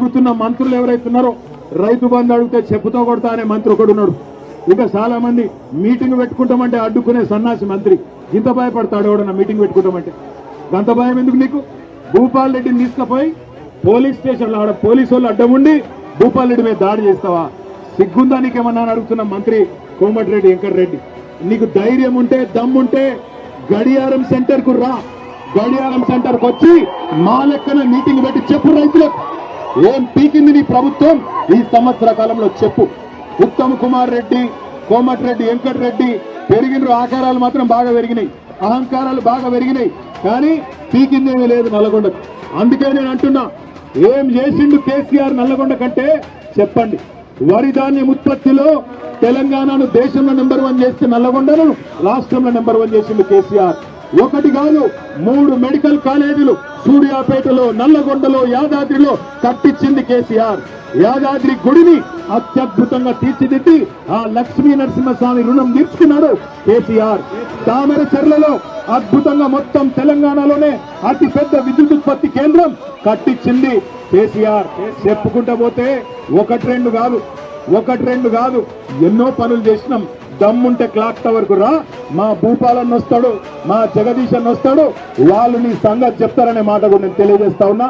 తిరుగుతున్న మంత్రులు ఎవరైతున్నారో రైతు బంధు అడిగితే చెప్పుతో కొడతా అనే మంత్రి ఒకడున్నాడు. ఇంకా చాలా మంది మీటింగ్ పెట్టుకుంటామంటే అడ్డుకునే సన్నాసి మంత్రి. ఇంత భయపడతాడు ఎవడన్నా మీటింగ్ పెట్టుకుంటామంటే? గంత భయం ఎందుకు నీకు? భూపాల్ రెడ్డిని తీసుకుపోయి పోలీస్ స్టేషన్లో ఆడ పోలీసు వాళ్ళు అడ్డం ఉండి భూపాల్ రెడ్డి మీద దాడి చేస్తావా? సిగ్గుందా నీకేమన్నా అని అడుగుతున్న మంత్రి కోమటిరెడ్డి వెంకటరెడ్డి. నీకు ధైర్యం ఉంటే దమ్ముంటే గడియారం సెంటర్ కు రా. గడియారం సెంటర్ కు వచ్చి మా లెక్కన మీటింగ్ పెట్టి చెప్పు రైతులకు ఏం పీకింది నీ ప్రభుత్వం ఈ సంవత్సర కాలంలో చెప్పు. ఉత్తమ్ కుమార్ రెడ్డి, కోమటిరెడ్డి వెంకటరెడ్డి పెరిగిన ఆకారాలు మాత్రం బాగా పెరిగినాయి, అహంకారాలు బాగా పెరిగినాయి, కానీ పీకిందేమీ లేదు నల్లగొండకు. అందుకే నేను అంటున్నా, ఏం చేసిండు కేసీఆర్ నల్లగొండ కంటే చెప్పండి. వరి ధాన్యం ఉత్పత్తిలో తెలంగాణను దేశంలో నెంబర్ 1 చేస్తే నల్లగొండను రాష్ట్రంలో నెంబర్ 1 చేసిండు కేసీఆర్. ఒకటి కాదు 3 మెడికల్ కాలేజీలు సూర్యాపేటలో, నల్లగొండలో, యాదాద్రిలో కట్టించింది కేసీఆర్. యాదాద్రి గుడిని అత్యద్భుతంగా తీర్చిదిద్ది ఆ లక్ష్మీ నరసింహస్వామి రుణం తీర్చుకున్నాడు కేసీఆర్. తామర చెర్లలో అద్భుతంగా మొత్తం తెలంగాణలోనే అతి పెద్ద విద్యుత్ ఉత్పత్తి కేంద్రం కట్టించింది కేసీఆర్. చెప్పుకుంటా పోతే ఒకటి రెండు కాదు ఎన్నో పనులు చేసినాం. దమ్ముంటే క్లాక్ టవర్ కు రా, మా భూపాలన్న వస్తాడు, మా జగదీశన్ వస్తాడు, వాళ్ళు నీ సంగతి చెప్తారనే మాట కూడా నేను తెలియజేస్తా ఉన్నా.